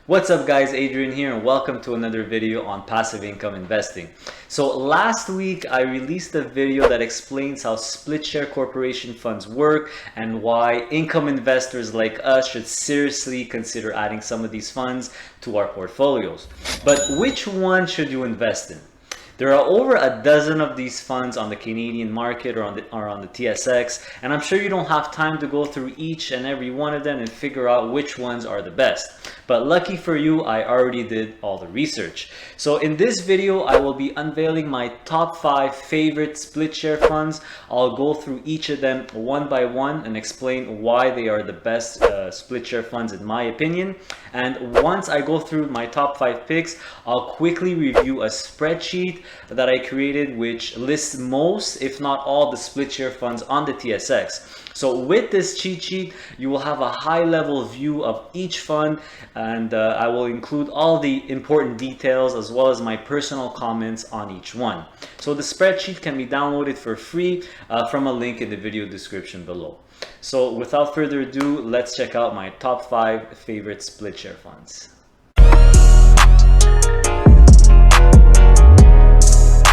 What's up guys, Adrian here and welcome to another video on passive income investing. So last week I released a video that explains how split share corporation funds work and why income investors like us should seriously consider adding some of these funds to our portfolios. But which one should you invest in? There are over a dozen of these funds on the Canadian market or on the TSX, and I'm sure you don't have time to go through each and every one of them and figure out which ones are the best. But lucky for you, I already did all the research. So in this video, I will be unveiling my top 5 favorite split share funds. I'll go through each of them one by one and explain why they are the best split share funds in my opinion. And once I go through my top 5 picks, I'll quickly review a spreadsheet that I created which lists most, if not all, the split share funds on the TSX. So with this cheat sheet, you will have a high level view of each fund, and I will include all the important details as well as my personal comments on each one. So the spreadsheet can be downloaded for free from a link in the video description below. So without further ado, let's check out my top 5 favorite split share funds.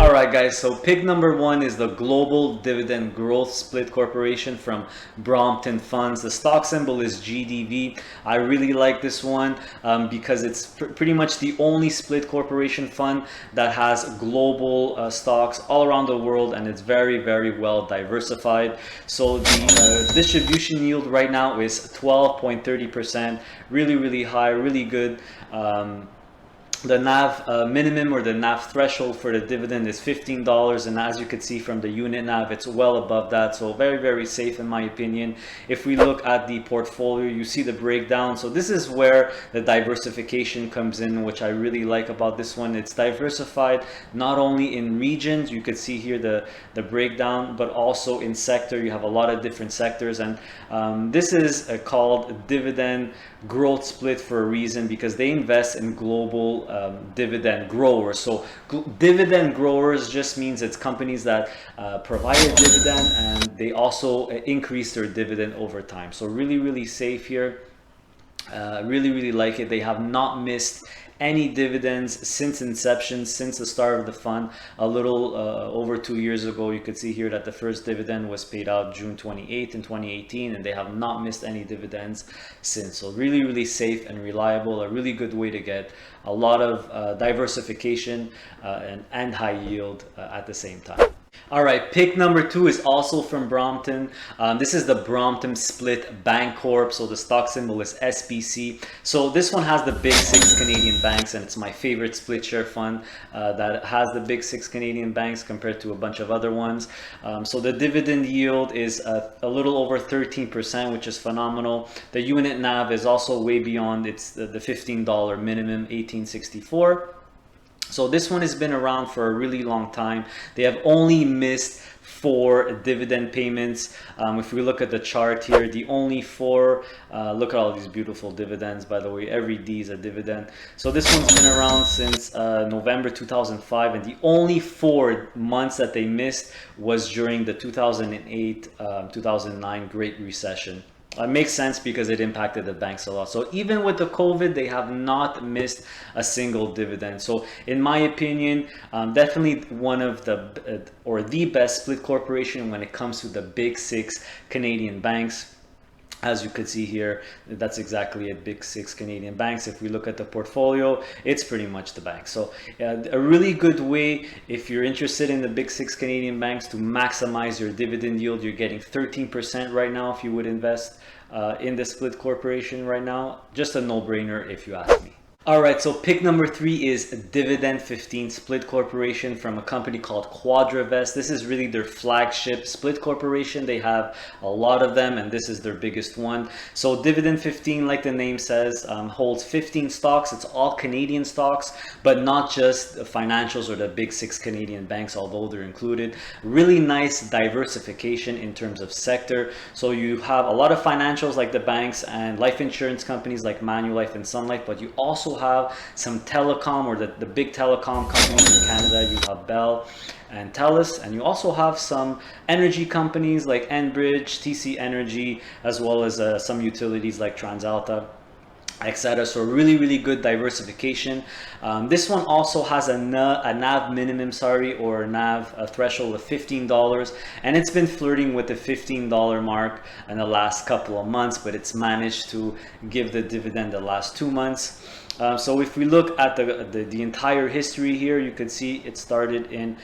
Alright guys, so pick number 1 is the Global Dividend Growth Split Corporation from Brompton Funds. The stock symbol is GDV. I really like this one because it's pretty much the only split corporation fund that has global stocks all around the world, and it's very well diversified. So the distribution yield right now is 12.30%, really high, really good. The NAV minimum or the NAV threshold for the dividend is $15, and as you can see from the unit NAV, it's well above that, so very safe in my opinion. If we look at the portfolio, you see the breakdown. So this is where the diversification comes in, which I really like about this one. It's diversified not only in regions, you could see here the breakdown, but also in sector. You have a lot of different sectors, and this is called Dividend Growth Split for a reason, because they invest in global dividend growers. So dividend growers just means it's companies that provide a dividend and they also increase their dividend over time. So really safe here. Really like it. They have not missed any dividends since inception, since the start of the fund. A little over 2 years ago, you could see here that the first dividend was paid out June 28th in 2018, and they have not missed any dividends since. So really safe and reliable, a really good way to get a lot of diversification and high yield at the same time. All right, pick number 2 is also from Brompton. This is the Brompton Split Bank Corp. So the stock symbol is SBC. So this one has the big 6 Canadian banks, and it's my favorite split share fund that has the big 6 Canadian banks compared to a bunch of other ones. So the dividend yield is a little over 13%, which is phenomenal. The unit NAV is also way beyond the $15 minimum, $18.64. So this one has been around for a really long time. They have only missed 4 dividend payments. If we look at the chart here, the only 4, look at all these beautiful dividends, by the way. Every D is a dividend. So this one's been around since November 2005, and the only 4 months that they missed was during the 2008-2009 Great Recession. It makes sense because it impacted the banks a lot. So even with the COVID, they have not missed a single dividend. So in my opinion, definitely one of the best split corporation when it comes to the big 6 Canadian banks. As you could see here, that's exactly it, big 6 Canadian banks. If we look at the portfolio, it's pretty much the bank. So a really good way, if you're interested in the big 6 Canadian banks, to maximize your dividend yield. You're getting 13% right now if you would invest in the split corporation right now. Just a no-brainer if you ask me. Alright, so pick number 3 is Dividend 15 Split Corporation from a company called Quadravest. This is really their flagship split corporation. They have a lot of them, and this is their biggest one. So Dividend 15, like the name says, holds 15 stocks. It's all Canadian stocks, but not just the financials or the big 6 Canadian banks, although they're included. Really nice diversification in terms of sector. So you have a lot of financials like the banks and life insurance companies like Manulife and Sun Life, but you also have some telecom, or the big telecom companies in Canada. You have Bell and TELUS, and you also have some energy companies like Enbridge, TC Energy, as well as some utilities like TransAlta. etc. So really good diversification. This one also has a NAV minimum, or a NAV threshold of $15, and it's been flirting with the $15 mark in the last couple of months, but it's managed to give the dividend the last 2 months. So if we look at the entire history here, you could see it started in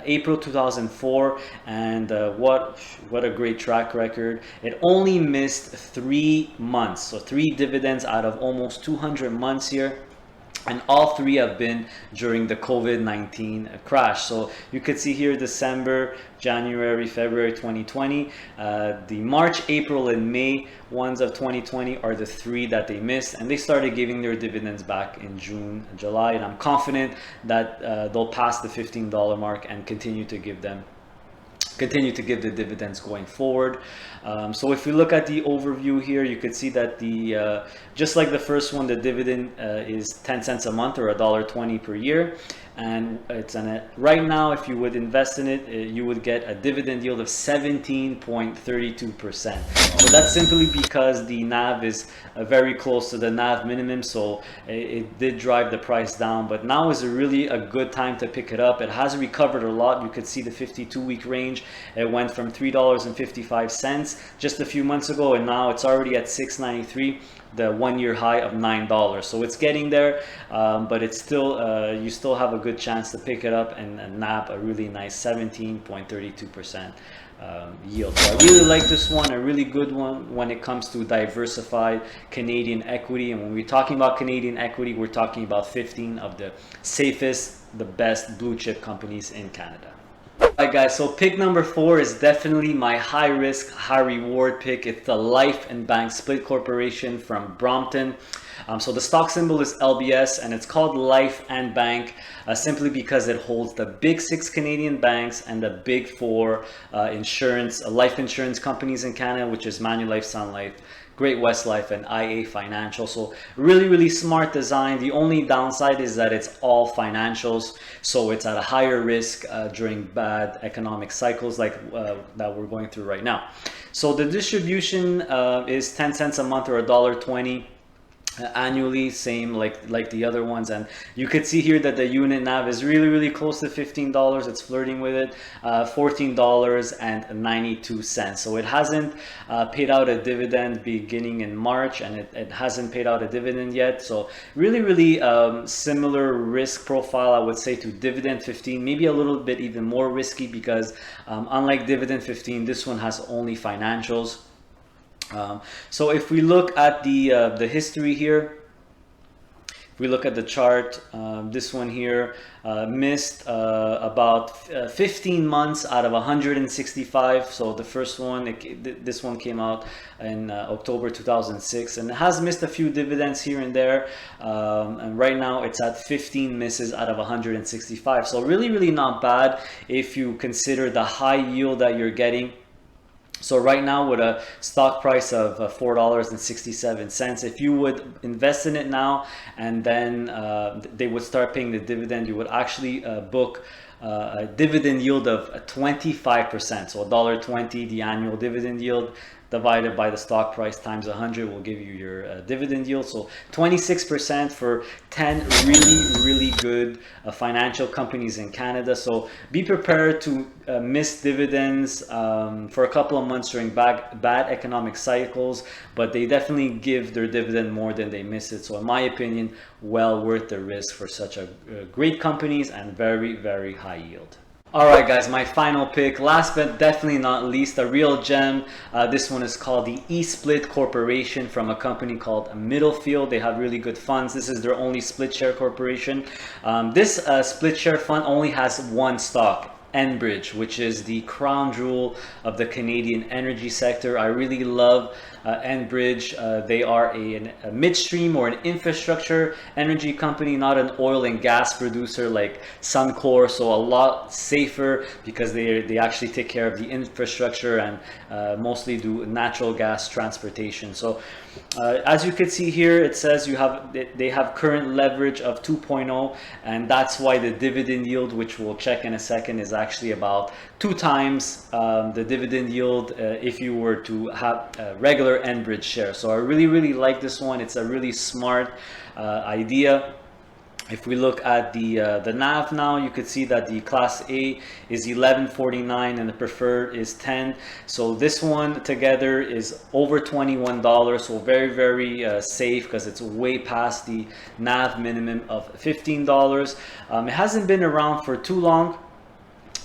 April 2004, and what a great track record. It only missed 3 months, so 3 dividends out of almost 200 months here. And all 3 have been during the COVID-19 crash. So you could see here December, January, February 2020. The March, April, and May ones of 2020 are the 3 that they missed. And they started giving their dividends back in June and July. And I'm confident that they'll pass the $15 mark and continue to give the dividends going forward. So if we look at the overview here, you could see that just like the first one, the dividend is 10 cents a month, or $1.20 per year. And it's right now, if you would invest in it, you would get a dividend yield of 17.32%. So that's simply because the NAV is very close to the NAV minimum, so it did drive the price down. But now is really a good time to pick it up. It has recovered a lot. You could see the 52-week range. It went from $3.55 just a few months ago, and now it's already at $6.93. The 1-year high of $9. So it's getting there, but it's still you still have a good chance to pick it up and nab a really nice 17.32% yield. So I really like this one, a really good one when it comes to diversified Canadian equity. And when we're talking about Canadian equity, we're talking about 15 of the safest, the best blue chip companies in Canada. Alright guys, so pick number 4 is definitely my high risk, high reward pick. It's the Life and Bank Split Corporation from Brompton. So the stock symbol is LBS, and it's called Life and Bank simply because it holds the big 6 Canadian banks and the big 4 life insurance companies in Canada, which is Manulife, Sun Life, Great-West Life, and IA Financial. So really smart design. The only downside is that it's all financials, so it's at a higher risk during bad economic cycles like that we're going through right now. So the distribution is 10 cents a month, or $1.20 annually, same like the other ones. And you could see here that the unit NAV is really close to $15. It's flirting with it, $14.92. So it hasn't paid out a dividend beginning in March, and it hasn't paid out a dividend yet. So really similar risk profile, I would say, to Dividend 15, maybe a little bit even more risky, because unlike Dividend 15, this one has only financials. So if we look at the history here, if we look at the chart, this one here missed about 15 months out of 165. So the first one, this one came out in October 2006, and it has missed a few dividends here and there. And right now it's at 15 misses out of 165. So really not bad if you consider the high yield that you're getting. So right now, with a stock price of $4.67, if you would invest in it now and then they would start paying the dividend, you would actually book a dividend yield of 25%. So $1.20, the annual dividend yield, divided by the stock price times 100 will give you your dividend yield. So 26% for 10 really good financial companies in Canada. So be prepared to miss dividends for a couple of months during bad economic cycles, but they definitely give their dividend more than they miss it. So in my opinion, well worth the risk for such a great companies and very high yield. Alright guys, my final pick, last but definitely not least, a real gem. This one is called the eSplit Corporation from a company called Middlefield. They have really good funds. This is their only split share corporation. This split share fund only has one stock, Enbridge, which is the crown jewel of the Canadian energy sector. I really love Enbridge. They are a midstream or an infrastructure energy company, not an oil and gas producer like Suncor. So a lot safer because they actually take care of the infrastructure and mostly do natural gas transportation. So As you can see here, it says they have current leverage of 2.0, and that's why the dividend yield, which we'll check in a second, is actually about 2 times the dividend yield if you were to have a regular Enbridge share. So I really like this one. It's a really smart idea. If we look at the NAV now, you could see that the Class A is 11.49 and the preferred is 10. So this one together is over $21. So very safe, because it's way past the NAV minimum of $15. It hasn't been around for too long.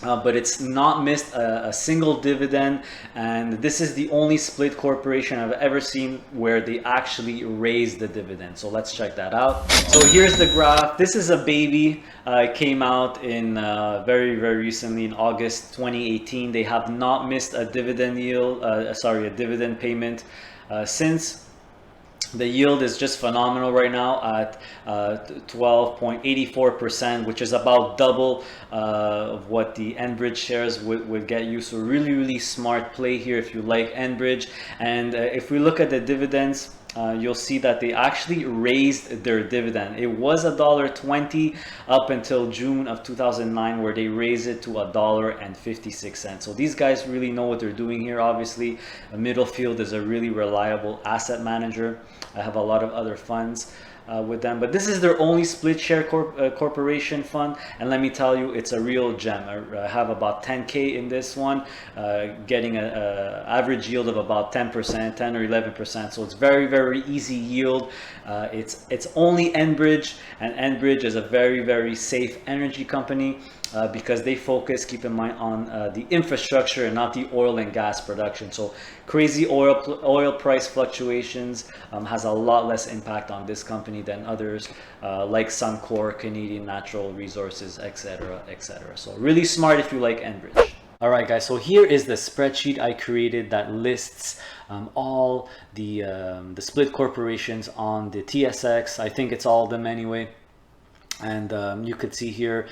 But it's not missed a single dividend, and this is the only split corporation I've ever seen where they actually raised the dividend. So let's check that out. So here's the graph. This is a baby. It came out in very recently in August 2018. They have not missed a dividend yield, a dividend payment since. The yield is just phenomenal right now at 12.84%, which is about double of what the Enbridge shares would get you. So really smart play here if you like Enbridge. And if we look at the dividends, you'll see that they actually raised their dividend. It was $1.20 up until June of 2009, where they raised it to $1.56. So these guys really know what they're doing here. Obviously, Middlefield is a really reliable asset manager. I have a lot of other funds with them, but this is their only split share corporation fund, and let me tell you, it's a real gem. I have about 10K in this one, getting an average yield of about 10%, 10 or 11%. So it's very easy yield. It's only Enbridge, and Enbridge is a very safe energy company. Because they focus, keep in mind, on the infrastructure and not the oil and gas production. So crazy oil price fluctuations has a lot less impact on this company than others like Suncor, Canadian Natural Resources, etc. So really smart if you like Enbridge. All right, guys, so here is the spreadsheet I created that lists all the split corporations on the TSX. I think it's all of them anyway. And you could see here,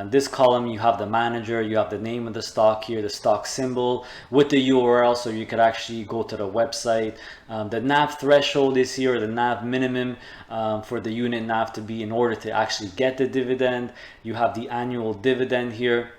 this column, you have the manager, you have the name of the stock here, the stock symbol with the URL, so you could actually go to the website. The NAV threshold is here, the NAV minimum for the unit NAV to be in order to actually get the dividend. You have the annual dividend here,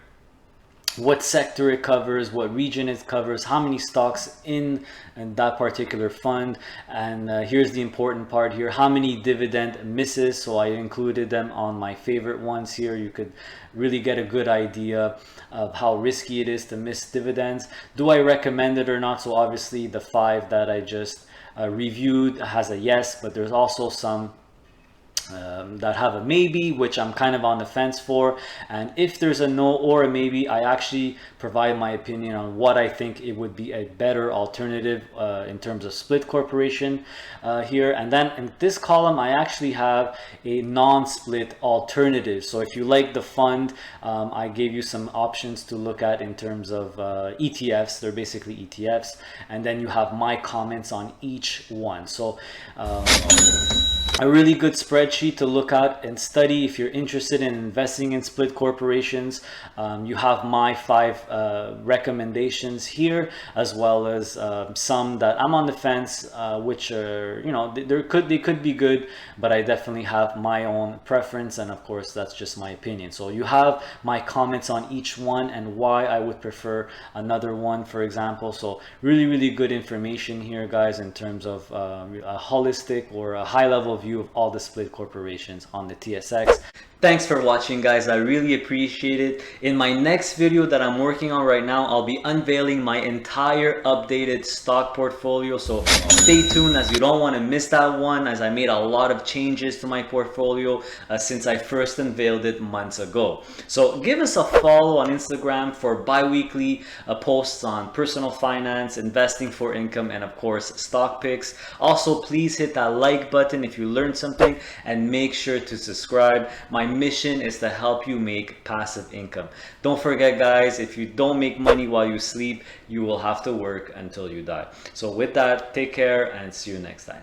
what sector it covers, what region it covers, how many stocks in that particular fund, and here's the important part here, how many dividend misses. So I included them on my favorite ones here. You could really get a good idea of how risky it is to miss dividends. Do I recommend it or not? So obviously the 5 that I just reviewed has a yes, but there's also some that have a maybe, which I'm kind of on the fence for. And if there's a no or a maybe, I actually provide my opinion on what I think it would be a better alternative in terms of split corporation here. And then in this column, I actually have a non-split alternative. So if you like the fund, I gave you some options to look at in terms of ETFs. They're basically ETFs. And then you have my comments on each one. So a really good spreadsheet to look at and study if you're interested in investing in split corporations. You have my 5 recommendations here, as well as some that I'm on the fence, which are, you know, they could be good, but I definitely have my own preference, and of course that's just my opinion. So you have my comments on each one and why I would prefer another one, for example. So really good information here, guys, in terms of a holistic or a high level view of all the split corporations on the TSX. Thanks for watching, guys. I really appreciate it. In my next video that I'm working on right now, I'll be unveiling my entire updated stock portfolio. So stay tuned, as you don't want to miss that one, as I made a lot of changes to my portfolio since I first unveiled it months ago. So give us a follow on Instagram for bi-weekly posts on personal finance, investing for income, and of course stock picks. Also, please hit that like button if you learned something, and make sure to subscribe. My mission is to help you make passive income. Don't forget, guys, if you don't make money while you sleep, you will have to work until you die. So with that, take care and see you next time.